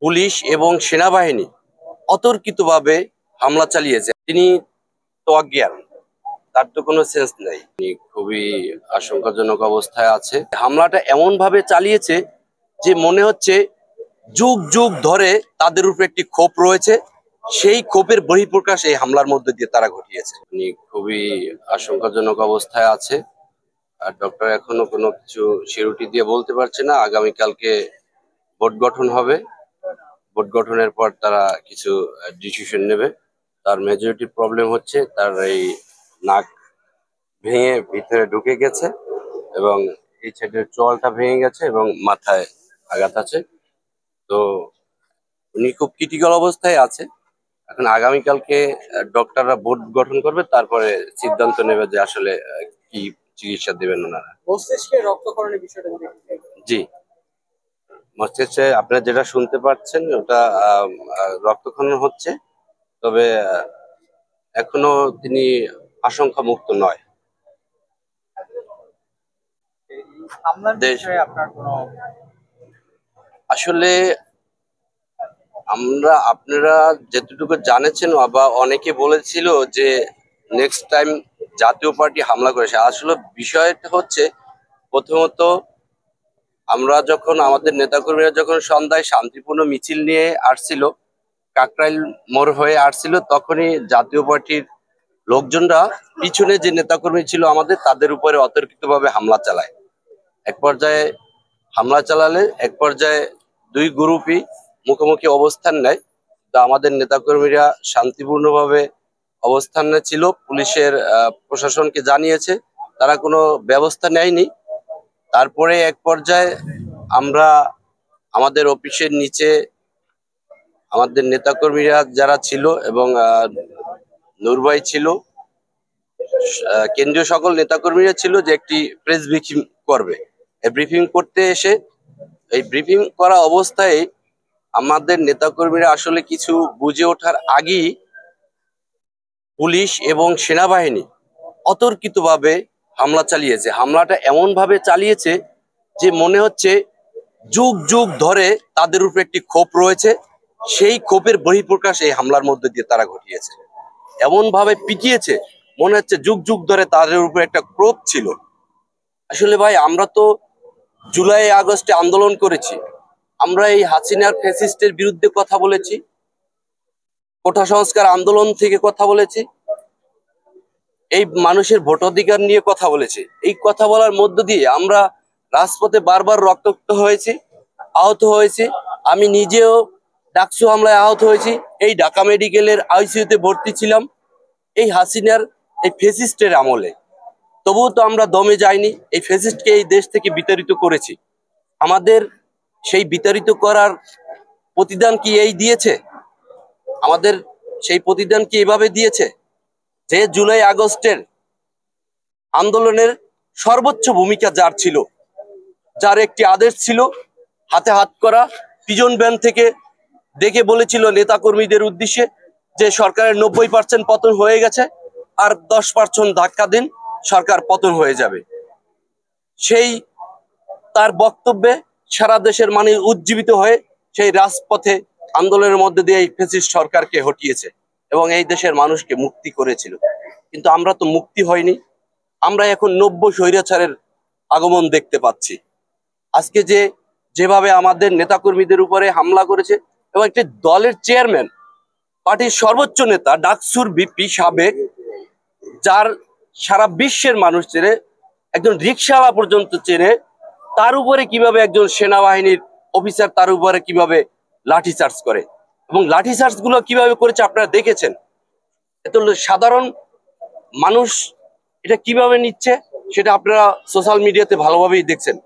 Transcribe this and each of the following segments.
Police এবং সেনাবাহিনী অতর্কিতভাবে হামলা চালিয়েছে। তিনি তো অজ্ঞান, তার তো কোনো সেন্স নেই। তিনি খুবই আশঙ্কাজনক অবস্থায় আছে। হামলাটা এমন ভাবে চালিয়েছে যে মনে হচ্ছে যুগ যুগ ধরে তাদের উপর একটি ক্ষোভ রয়েছে, সেই ক্ষোভের বহিঃপ্রকাশ এই হামলার মধ্যে দিয়ে তারা ঘটিয়েছে। তিনি খুবই আশঙ্কাজনক অবস্থায় আছে। আর ডক্টর এখনো কোনো কিছু সিউরিটি দিয়ে বলতে পারছে না। আগামীকালকে বোর্ড গঠন হবে, বোর্ড গঠনের পর তারা কিছু ডিসিশন নেবে। তার মেজরিটি প্রবলেম হচ্ছে তার এই নাক ভেঙে ভিতরে ঢুকে গেছে এবং এই সাইডের চোয়ালটা ভেঙে গেছে এবং মাথায় আঘাত আছে। তো উনি খুব ক্রিটিক্যাল অবস্থায় আছে। এখন আগামীকালকে ডক্টররা বোর্ড গঠন করবে, তারপরে সিদ্ধান্ত নেবে যে আসলে কি চিকিৎসা দেবেন ওনারা। মস্তিষ্কে রক্তক্ষরণের বিষয়টা জি, মস্তিষ্কে আপনারা যেটা শুনতে পাচ্ছেন ওটা রক্তক্ষরণ হচ্ছে, তবে এখনো তিনি আশঙ্কা মুক্ত নয়। আসলে আপনারা যেটুকু জানেছেন বা অনেকে বলেছিল যে নেক্সট টাইম জাতীয় পার্টি হামলা করেছে। আসলে বিষয়টা হচ্ছে, প্রথমত আমরা যখন আমাদের নেতাকর্মীরা যখন সন্ধ্যায় শান্তিপূর্ণ মিছিল নিয়ে আসছিল, কাকরাইল মোড় হয়ে আসছিল, তখনই জাতীয় পার্টির লোকজনরা পিছনে যে নেতাকর্মী ছিল আমাদের, তাদের উপরে অতর্কিতভাবে হামলা চালায়। এক পর্যায়ে হামলা চালালে এক পর্যায়ে দুই গ্রুপই মুখোমুখি অবস্থান নেয়। তো আমাদের নেতাকর্মীরা শান্তিপূর্ণভাবে অবস্থান ছিল, পুলিশের প্রশাসনকে জানিয়েছে, তারা কোনো ব্যবস্থা নেয়নি। তারপরে এক পর্যায়ে আমরা আমাদের অফিসের নিচে আমাদের নেতাকর্মীরা যারা ছিল এবং নূরভাই ছিল, কেন্দ্রীয় সকল নেতাকর্মীরা ছিল, যে একটি প্রেস ব্রিফিং করবে। এই ব্রিফিং করতে এসে এই ব্রিফিং করা অবস্থায় আমাদের নেতাকর্মীরা আসলে কিছু বুঝে ওঠার আগেই পুলিশ এবং সেনাবাহিনী অতর্কিতভাবে হামলা চালিয়েছে। হামলাটা এমন ভাবে চালিয়েছে যে মনে হচ্ছে যুগ যুগ ধরে তাদের উপর একটি ক্ষোভ রয়েছে, সেই ক্ষোভের বহিঃপ্রকাশ এই হামলার মধ্যে দিয়ে তারা ঘটিয়েছে। এমন ভাবে পিটিয়েছে মনে হচ্ছে যুগ যুগ ধরে তাদের উপর একটা ক্রোধ ছিল। আসলে ভাই, আমরা তো জুলাই আগস্টে আন্দোলন করেছি, আমরা এই হাসিনার ফ্যাসিস্টের বিরুদ্ধে কথা বলেছি, কোটা সংস্কার আন্দোলন থেকে কথা বলেছি, এই মানুষের ভোটাধিকার নিয়ে কথা বলেছি। এই কথা বলার মধ্য দিয়ে আমরা রাজপথে বারবার রক্তাক্ত হয়েছি, আহত হয়েছি। আমি নিজেও ডাকসু হামলায় আহত হয়েছি, এই ঢাকা মেডিকেলের আইসিইউতে ভর্তি ছিলাম এই হাসিনার এই ফ্যাসিস্টের আমলে। তবুও তো আমরা দমে যাইনি, এই ফ্যাসিস্টকে এই দেশ থেকে বিতাড়িত করেছি। আমাদের সেই বিতাড়িত করার প্রতিদান কি এই দিয়েছে? আমাদের সেই প্রতিদান কি এভাবে দিয়েছে? যে জুলাই আগস্টের আন্দোলনের সর্বোচ্চ ভূমিকা যার ছিল, যার একটি আদেশ ছিল, হাতে হাত করা পিজন ভ্যান থেকে দেখে বলেছিল নেতাকর্মীদের উদ্দেশ্যে যে সরকারের 90% পতন হয়ে গেছে, আর 10% ধাক্কা দিন, সরকার পতন হয়ে যাবে। সেই তার বক্তব্যে সারা দেশের মানুষ উজ্জীবিত হয়ে সেই রাজপথে আন্দোলনের মধ্যে দিয়ে এই ফ্যাসিস্ট সরকারকে হটিয়েছে এবং এই দেশের মানুষকে মুক্তি করেছিল। কিন্তু আমরা তো মুক্তি হয়নি, আমরা এখন 90 স্বৈরাচারের আগমন দেখতে পাচ্ছি। আজকে যেভাবে আমাদের নেতাকর্মীদের উপরে হামলা করেছে, এবং একটি দলের চেয়ারম্যান, পার্টির সর্বোচ্চ নেতা, ডাকসুর ভিপি সাবেক, যার সারা বিশ্বের মানুষ চেনে, একজন রিকশাওয়ালা পর্যন্ত চেনে, তার উপরে কিভাবে একজন সেনাবাহিনীর অফিসার তার উপরে কিভাবে লাঠিচার্জ করে, এবং লাঠিচার্জ গুলো কিভাবে করেছে আপনারা দেখেছেন। এত সাধারণ মানুষ এটা কিভাবে নিচ্ছে সেটা আপনারা সোশ্যাল মিডিয়াতে ভালোভাবেই দেখছেন।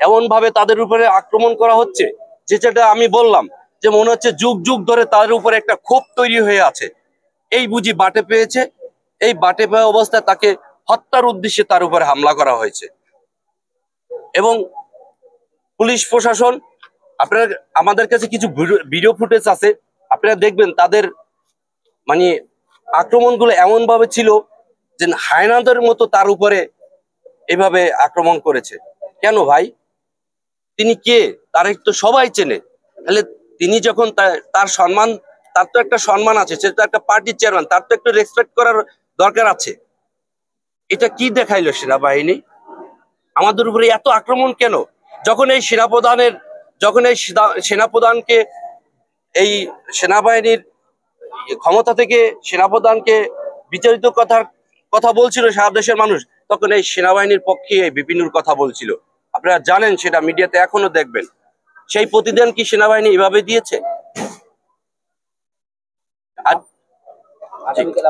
এমন ভাবে তাদের উপরে আক্রমণ করা হচ্ছে যেটা আমি বললাম, যে মনে হচ্ছে যুগ যুগ ধরে তাদের উপরে একটা ক্ষোভ তৈরি হয়ে আছে। এই বুঝি বাটে পেয়েছে, এই বাটে পাওয়া অবস্থায় তাকে হত্যার উদ্দেশ্যে তার উপরে হামলা করা হয়েছে। এবং পুলিশ প্রশাসন, আপনারা, আমাদের কাছে কিছু ভিডিও ফুটেজ আছে, আপনারা দেখবেন তাদের মানে আক্রমণগুলো এমন ভাবে ছিল যে হায়নাদের মতো তার উপরে এভাবে আক্রমণ করেছে। কেন ভাই? তিনি কে? তার তো সবাই চেনে। তাহলে তিনি যখন তার সম্মান, তার তো একটা সম্মান আছে, সে তো একটা পার্টির চেয়ারম্যান, তার তো একটু রেসপেক্ট করার দরকার আছে। এটা কি দেখাইলো সেনাবাহিনী? আমাদের উপরে এত আক্রমণ কেন? যখন এই সেনাপ্রধানকে এই সেনাবাহিনীর ক্ষমতা থেকে সেনাপ্রধানকে বিতাড়িত কথা বলছিল সারা দেশের মানুষ, তখন এই সেনাবাহিনীর পক্ষে বিপিনুর কথা বলছিল। আপনারা জানেন, সেটা মিডিয়াতে এখনো দেখবেন। সেই প্রতিদান কি সেনাবাহিনী এভাবে দিয়েছে? আর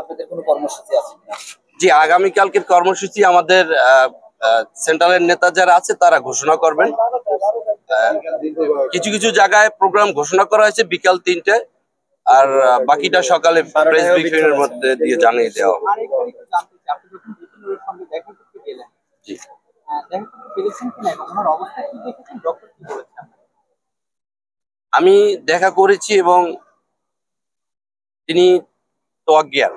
আপনাদের কোনো কর্মসূচি আছে? জি, আগামীকালকের কর্মসূচি আমাদের সেন্ট্রালের নেতা যারা আছে তারা ঘোষণা করবেন। কিছু কিছু জায়গায় প্রোগ্রাম ঘোষণা করা হয়েছে বিকাল 3টায়, আর বাকিটা সকালে প্রেস ব্রিফিং এর মধ্যে দিয়ে জানিয়ে দেওয়া হবে। জি, আমি দেখা করেছি এবং তিনি তো অজ্ঞান,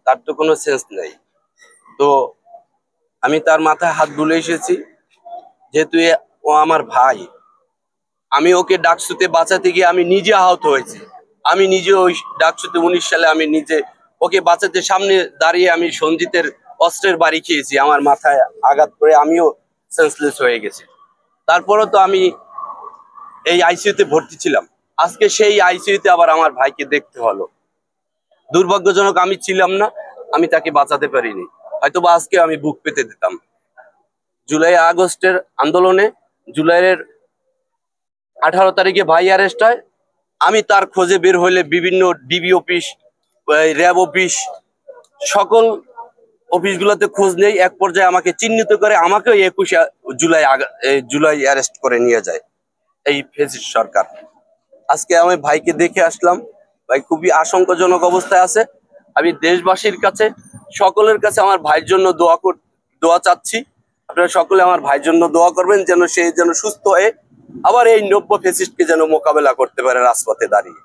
তার তো কোনো সেন্স নেই। তো আমি তার মাথায় হাত বুলে এসেছি, যেহেতু ও আমার ভাই। আমি ওকে ডাকসুতে বাঁচাতে গিয়ে আমি নিজে আহত হয়েছি। আমি নিজে ওই ডাকসুতে 19 সালে আমি নিজে ওকে বাঁচাতে সামনে দাঁড়িয়ে আমি সঞ্জিতের অস্ত্রের বাড়ি খেয়েছি, আমার মাথায় আঘাত করে আমিও সেন্সলেস হয়ে গেছি। তারপরও তো আমি এই আইসিইউতে ভর্তি ছিলাম। আজকে সেই আইসিইউতে আবার আমার ভাইকে দেখতে হলো। দুর্ভাগ্যজনক আমি ছিলাম না, আমি তাকে বাঁচাতে পারিনি। হয়তোবা আজকে আমি বুক পেতে দিতাম। জুলাই আগস্টের আন্দোলনে জুলাইয়ের 18 তারিখে ভাই অ্যারেস্ট হয়। আমি তার খোঁজে বের হলে বিভিন্ন ডিবি অফিস, র্যাব অফিস, সকল অফিসগুলোতে খোঁজ নেই। এক পর্যায়ে আমাকে চিহ্নিত করে আমাকেও 21 জুলাই অ্যারেস্ট করে নিয়ে যায় এই ফ্যাসিস্ট সরকার। আজকে আমি ভাইকে দেখে আসলাম, ভাই খুবই আশঙ্কাজনক অবস্থায় আছে। আমি দেশবাসীর কাছে, সকলের কাছে আমার ভাইয়ের জন্য দোয়া চাচ্ছি। আপনারা সকলে আমার ভাইয়ের জন্য দোয়া করবেন, যেন সে যেন সুস্থ হয়ে আবার এই নব্য ফ্যাসিস্টকে যেন মোকাবেলা করতে পারে রাজপথে দাঁড়িয়ে।